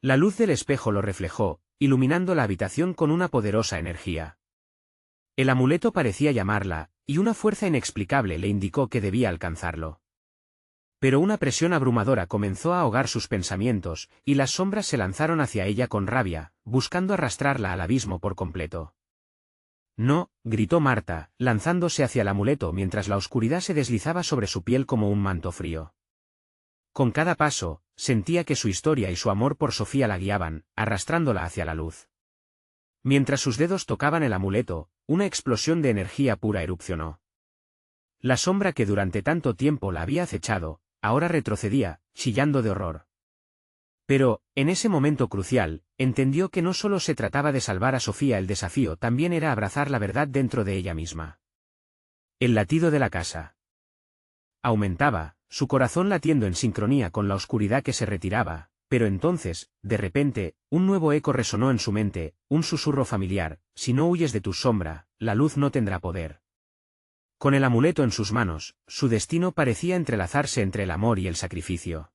La luz del espejo lo reflejó, iluminando la habitación con una poderosa energía. El amuleto parecía llamarla, y una fuerza inexplicable le indicó que debía alcanzarlo. Pero una presión abrumadora comenzó a ahogar sus pensamientos, y las sombras se lanzaron hacia ella con rabia, buscando arrastrarla al abismo por completo. No, gritó Marta, lanzándose hacia el amuleto mientras la oscuridad se deslizaba sobre su piel como un manto frío. Con cada paso, sentía que su historia y su amor por Sofía la guiaban, arrastrándola hacia la luz. Mientras sus dedos tocaban el amuleto, una explosión de energía pura erupcionó. La sombra que durante tanto tiempo la había acechado, ahora retrocedía, chillando de horror. Pero, en ese momento crucial, entendió que no solo se trataba de salvar a Sofía, el desafío también era abrazar la verdad dentro de ella misma. El latido de la casa aumentaba, su corazón latiendo en sincronía con la oscuridad que se retiraba, pero entonces, de repente, un nuevo eco resonó en su mente, un susurro familiar: si no huyes de tu sombra, la luz no tendrá poder. Con el amuleto en sus manos, su destino parecía entrelazarse entre el amor y el sacrificio.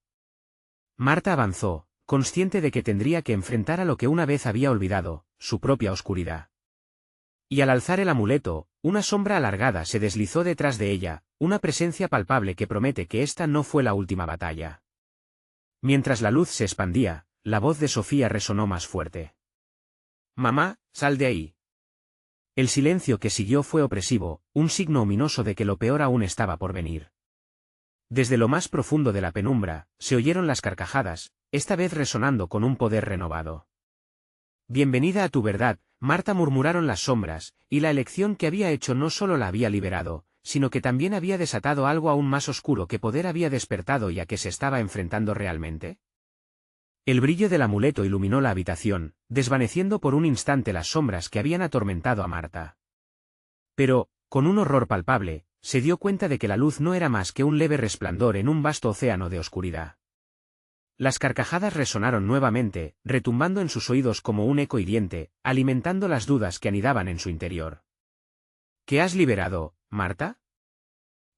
Marta avanzó, consciente de que tendría que enfrentar a lo que una vez había olvidado, su propia oscuridad. Y al alzar el amuleto, una sombra alargada se deslizó detrás de ella, una presencia palpable que promete que esta no fue la última batalla. Mientras la luz se expandía, la voz de Sofía resonó más fuerte. «Mamá, sal de ahí». El silencio que siguió fue opresivo, un signo ominoso de que lo peor aún estaba por venir. Desde lo más profundo de la penumbra, se oyeron las carcajadas, esta vez resonando con un poder renovado. «Bienvenida a tu verdad», Marta, murmuraron las sombras, y la elección que había hecho no solo la había liberado, sino que también había desatado algo aún más oscuro que poder había despertado y a que se estaba enfrentando realmente. El brillo del amuleto iluminó la habitación, desvaneciendo por un instante las sombras que habían atormentado a Marta. Pero, con un horror palpable, se dio cuenta de que la luz no era más que un leve resplandor en un vasto océano de oscuridad. Las carcajadas resonaron nuevamente, retumbando en sus oídos como un eco hiriente, alimentando las dudas que anidaban en su interior. ¿Qué has liberado, Marta?,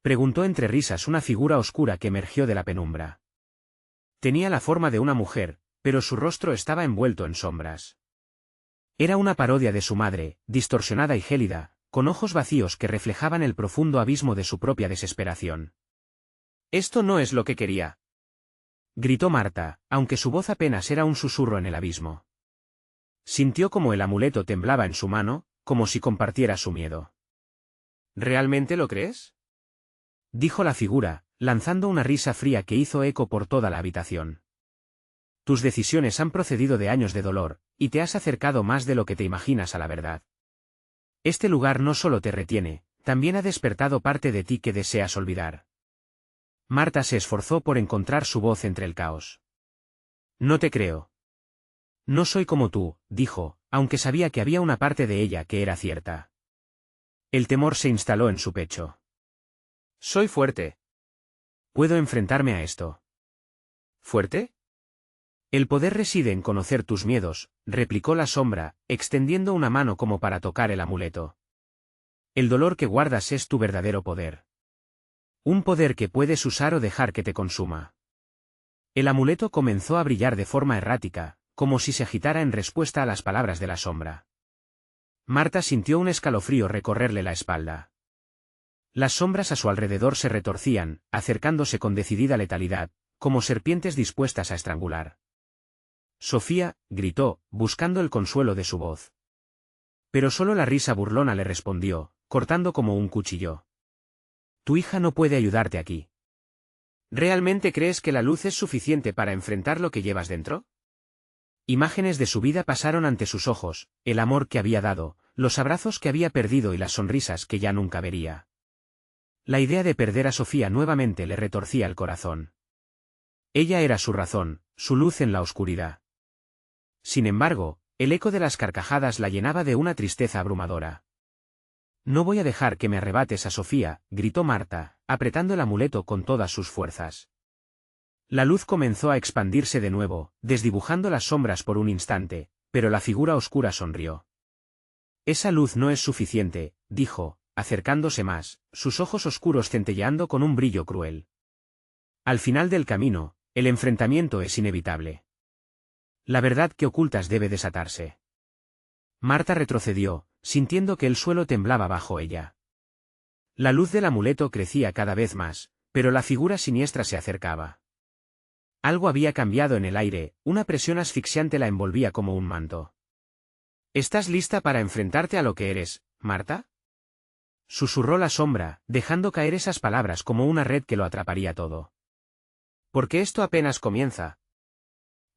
preguntó entre risas una figura oscura que emergió de la penumbra. Tenía la forma de una mujer, pero su rostro estaba envuelto en sombras. Era una parodia de su madre, distorsionada y gélida, con ojos vacíos que reflejaban el profundo abismo de su propia desesperación. «Esto no es lo que quería», gritó Marta, aunque su voz apenas era un susurro en el abismo. Sintió como el amuleto temblaba en su mano, como si compartiera su miedo. «¿Realmente lo crees?», dijo la figura, lanzando una risa fría que hizo eco por toda la habitación. «Tus decisiones han procedido de años de dolor, y te has acercado más de lo que te imaginas a la verdad. Este lugar no solo te retiene, también ha despertado parte de ti que deseas olvidar». Marta se esforzó por encontrar su voz entre el caos. «No te creo». «No soy como tú», dijo, aunque sabía que había una parte de ella que era cierta. El temor se instaló en su pecho. «Soy fuerte. Puedo enfrentarme a esto». «¿Fuerte?». «El poder reside en conocer tus miedos», replicó la sombra, extendiendo una mano como para tocar el amuleto. «El dolor que guardas es tu verdadero poder. Un poder que puedes usar o dejar que te consuma». El amuleto comenzó a brillar de forma errática, como si se agitara en respuesta a las palabras de la sombra. Marta sintió un escalofrío recorrerle la espalda. Las sombras a su alrededor se retorcían, acercándose con decidida letalidad, como serpientes dispuestas a estrangular. «Sofía», gritó, buscando el consuelo de su voz. Pero solo la risa burlona le respondió, cortando como un cuchillo. «Tu hija no puede ayudarte aquí». «¿Realmente crees que la luz es suficiente para enfrentar lo que llevas dentro?». Imágenes de su vida pasaron ante sus ojos, el amor que había dado, los abrazos que había perdido y las sonrisas que ya nunca vería. La idea de perder a Sofía nuevamente le retorcía el corazón. Ella era su razón, su luz en la oscuridad. Sin embargo, el eco de las carcajadas la llenaba de una tristeza abrumadora. «No voy a dejar que me arrebates a Sofía», gritó Marta, apretando el amuleto con todas sus fuerzas. La luz comenzó a expandirse de nuevo, desdibujando las sombras por un instante, pero la figura oscura sonrió. «Esa luz no es suficiente», dijo, acercándose más, sus ojos oscuros centelleando con un brillo cruel. «Al final del camino, el enfrentamiento es inevitable. La verdad que ocultas debe desatarse». Marta retrocedió, sintiendo que el suelo temblaba bajo ella. La luz del amuleto crecía cada vez más, pero la figura siniestra se acercaba. Algo había cambiado en el aire, una presión asfixiante la envolvía como un manto. «¿Estás lista para enfrentarte a lo que eres, Marta?», susurró la sombra, dejando caer esas palabras como una red que lo atraparía todo. «Porque esto apenas comienza».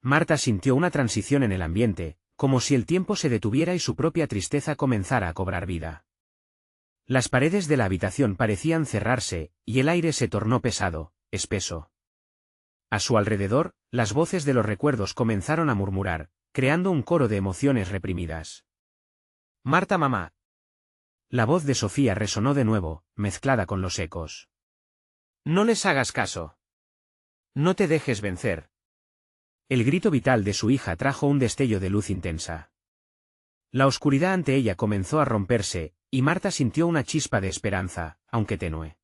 Marta sintió una transición en el ambiente, como si el tiempo se detuviera y su propia tristeza comenzara a cobrar vida. Las paredes de la habitación parecían cerrarse, y el aire se tornó pesado, espeso. A su alrededor, las voces de los recuerdos comenzaron a murmurar, creando un coro de emociones reprimidas. «Marta, mamá». La voz de Sofía resonó de nuevo, mezclada con los ecos. «No les hagas caso. No te dejes vencer». El grito vital de su hija trajo un destello de luz intensa. La oscuridad ante ella comenzó a romperse, y Marta sintió una chispa de esperanza, aunque tenue.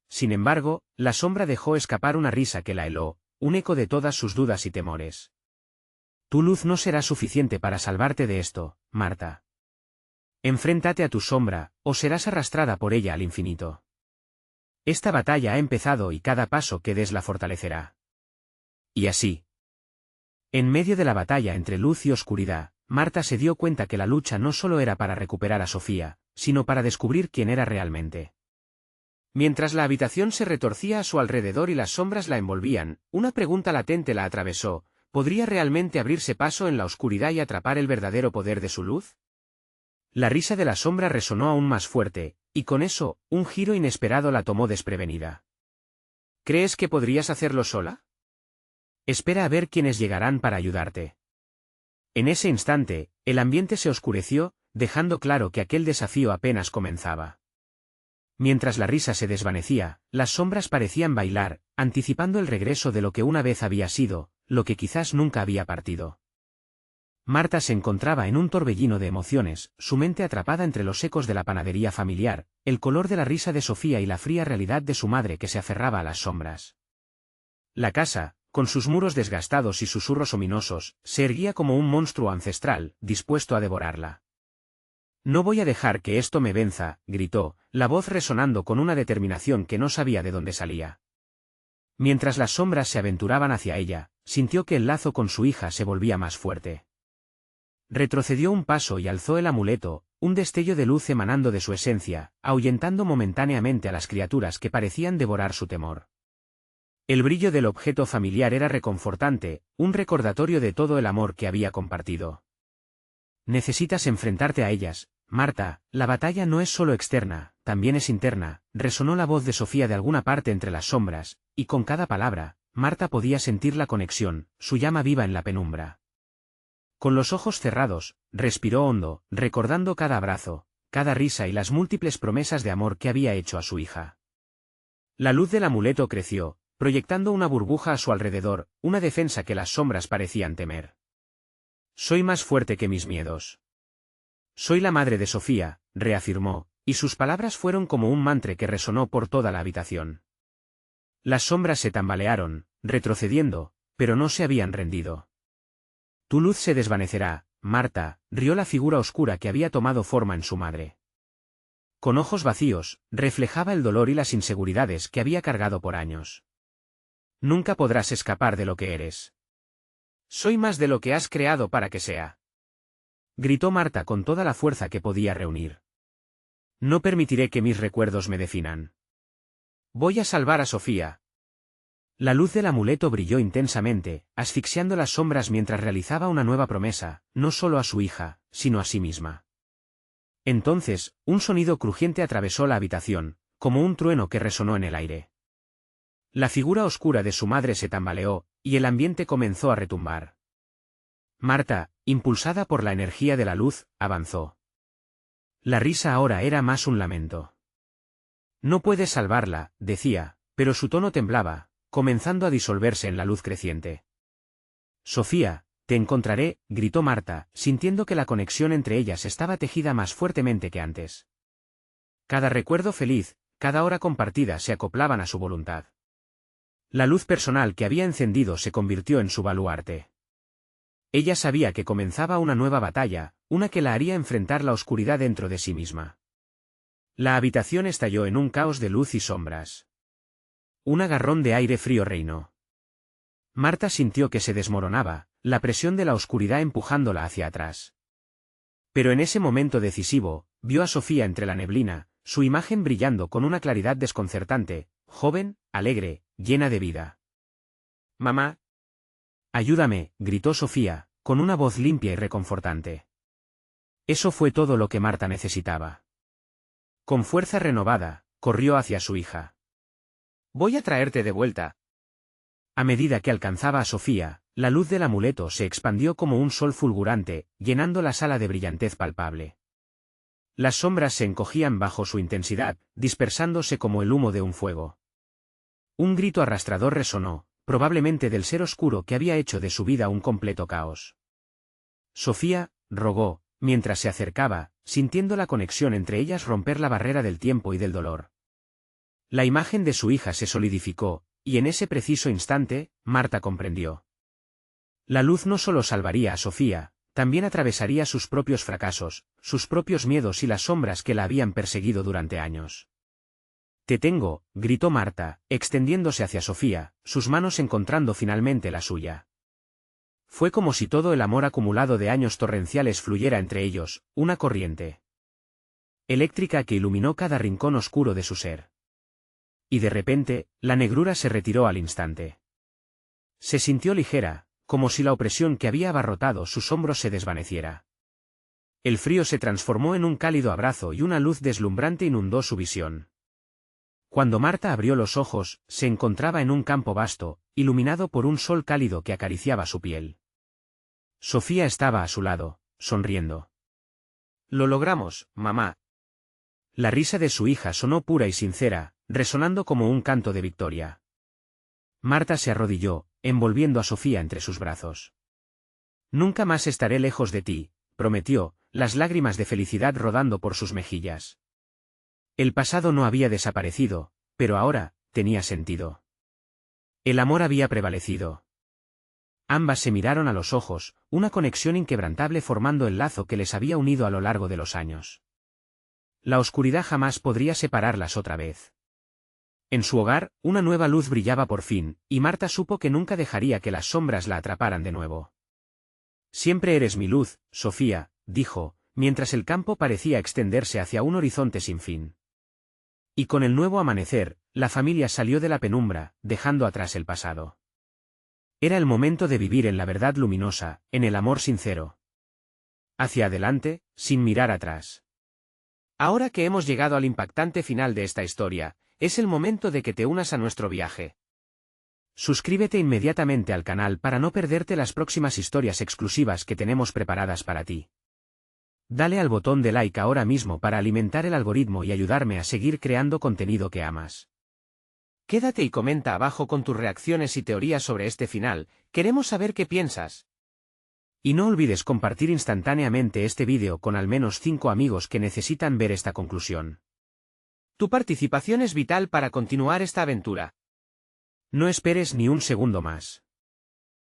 Sin embargo, la sombra dejó escapar una risa que la heló, un eco de todas sus dudas y temores. «Tu luz no será suficiente para salvarte de esto, Marta. Enfréntate a tu sombra, o serás arrastrada por ella al infinito. Esta batalla ha empezado y cada paso que des la fortalecerá». Y así. En medio de la batalla entre luz y oscuridad, Marta se dio cuenta que la lucha no solo era para recuperar a Sofía, sino para descubrir quién era realmente. Mientras la habitación se retorcía a su alrededor y las sombras la envolvían, una pregunta latente la atravesó: ¿podría realmente abrirse paso en la oscuridad y atrapar el verdadero poder de su luz? La risa de la sombra resonó aún más fuerte, y con eso, un giro inesperado la tomó desprevenida. ¿Crees que podrías hacerlo sola? Espera a ver quiénes llegarán para ayudarte. En ese instante, el ambiente se oscureció, dejando claro que aquel desafío apenas comenzaba. Mientras la risa se desvanecía, las sombras parecían bailar, anticipando el regreso de lo que una vez había sido, lo que quizás nunca había partido. Marta se encontraba en un torbellino de emociones, su mente atrapada entre los ecos de la panadería familiar, el color de la risa de Sofía y la fría realidad de su madre que se aferraba a las sombras. La casa, con sus muros desgastados y susurros ominosos, se erguía como un monstruo ancestral, dispuesto a devorarla. «No voy a dejar que esto me venza», gritó, la voz resonando con una determinación que no sabía de dónde salía. Mientras las sombras se aventuraban hacia ella, sintió que el lazo con su hija se volvía más fuerte. Retrocedió un paso y alzó el amuleto, un destello de luz emanando de su esencia, ahuyentando momentáneamente a las criaturas que parecían devorar su temor. El brillo del objeto familiar era reconfortante, un recordatorio de todo el amor que había compartido. «Necesitas enfrentarte a ellas, Marta, la batalla no es solo externa, también es interna», resonó la voz de Sofía de alguna parte entre las sombras, y con cada palabra, Marta podía sentir la conexión, su llama viva en la penumbra. Con los ojos cerrados, respiró hondo, recordando cada abrazo, cada risa y las múltiples promesas de amor que había hecho a su hija. La luz del amuleto creció, proyectando una burbuja a su alrededor, una defensa que las sombras parecían temer. «Soy más fuerte que mis miedos. Soy la madre de Sofía», reafirmó, y sus palabras fueron como un mantra que resonó por toda la habitación. Las sombras se tambalearon, retrocediendo, pero no se habían rendido. «Tu luz se desvanecerá, Marta», rió la figura oscura que había tomado forma en su madre. Con ojos vacíos, reflejaba el dolor y las inseguridades que había cargado por años. «Nunca podrás escapar de lo que eres. Soy más de lo que has creado para que sea», gritó Marta con toda la fuerza que podía reunir. «No permitiré que mis recuerdos me definan. Voy a salvar a Sofía». La luz del amuleto brilló intensamente, asfixiando las sombras mientras realizaba una nueva promesa, no solo a su hija, sino a sí misma. Entonces, un sonido crujiente atravesó la habitación, como un trueno que resonó en el aire. La figura oscura de su madre se tambaleó, y el ambiente comenzó a retumbar. Marta, impulsada por la energía de la luz, avanzó. La risa ahora era más un lamento. «No puedes salvarla», decía, pero su tono temblaba, comenzando a disolverse en la luz creciente. «Sofía, te encontraré», gritó Marta, sintiendo que la conexión entre ellas estaba tejida más fuertemente que antes. Cada recuerdo feliz, cada hora compartida se acoplaban a su voluntad. La luz personal que había encendido se convirtió en su baluarte. Ella sabía que comenzaba una nueva batalla, una que la haría enfrentar la oscuridad dentro de sí misma. La habitación estalló en un caos de luz y sombras. Un agarrón de aire frío reinó. Marta sintió que se desmoronaba, la presión de la oscuridad empujándola hacia atrás. Pero en ese momento decisivo, vio a Sofía entre la neblina, su imagen brillando con una claridad desconcertante, joven, alegre, llena de vida. «Mamá». «Ayúdame», gritó Sofía, con una voz limpia y reconfortante. Eso fue todo lo que Marta necesitaba. Con fuerza renovada, corrió hacia su hija. «Voy a traerte de vuelta». A medida que alcanzaba a Sofía, la luz del amuleto se expandió como un sol fulgurante, llenando la sala de brillantez palpable. Las sombras se encogían bajo su intensidad, dispersándose como el humo de un fuego. Un grito arrastrador resonó, probablemente del ser oscuro que había hecho de su vida un completo caos. «Sofía», rogó, mientras se acercaba, sintiendo la conexión entre ellas romper la barrera del tiempo y del dolor. La imagen de su hija se solidificó, y en ese preciso instante, Marta comprendió. La luz no solo salvaría a Sofía, también atravesaría sus propios fracasos, sus propios miedos y las sombras que la habían perseguido durante años. «Te tengo», gritó Marta, extendiéndose hacia Sofía, sus manos encontrando finalmente la suya. Fue como si todo el amor acumulado de años torrenciales fluyera entre ellos, una corriente eléctrica que iluminó cada rincón oscuro de su ser. Y de repente, la negrura se retiró al instante. Se sintió ligera, como si la opresión que había abarrotado sus hombros se desvaneciera. El frío se transformó en un cálido abrazo y una luz deslumbrante inundó su visión. Cuando Marta abrió los ojos, se encontraba en un campo vasto, iluminado por un sol cálido que acariciaba su piel. Sofía estaba a su lado, sonriendo. «Lo logramos, mamá». La risa de su hija sonó pura y sincera, resonando como un canto de victoria. Marta se arrodilló, envolviendo a Sofía entre sus brazos. «Nunca más estaré lejos de ti», prometió, las lágrimas de felicidad rodando por sus mejillas. El pasado no había desaparecido, pero ahora, tenía sentido. El amor había prevalecido. Ambas se miraron a los ojos, una conexión inquebrantable formando el lazo que les había unido a lo largo de los años. La oscuridad jamás podría separarlas otra vez. En su hogar, una nueva luz brillaba por fin, y Marta supo que nunca dejaría que las sombras la atraparan de nuevo. «Siempre eres mi luz, Sofía», dijo, mientras el campo parecía extenderse hacia un horizonte sin fin. Y con el nuevo amanecer, la familia salió de la penumbra, dejando atrás el pasado. Era el momento de vivir en la verdad luminosa, en el amor sincero. Hacia adelante, sin mirar atrás. Ahora que hemos llegado al impactante final de esta historia, es el momento de que te unas a nuestro viaje. Suscríbete inmediatamente al canal para no perderte las próximas historias exclusivas que tenemos preparadas para ti. Dale al botón de like ahora mismo para alimentar el algoritmo y ayudarme a seguir creando contenido que amas. Quédate y comenta abajo con tus reacciones y teorías sobre este final, queremos saber qué piensas. Y no olvides compartir instantáneamente este vídeo con al menos 5 amigos que necesitan ver esta conclusión. Tu participación es vital para continuar esta aventura. No esperes ni un segundo más.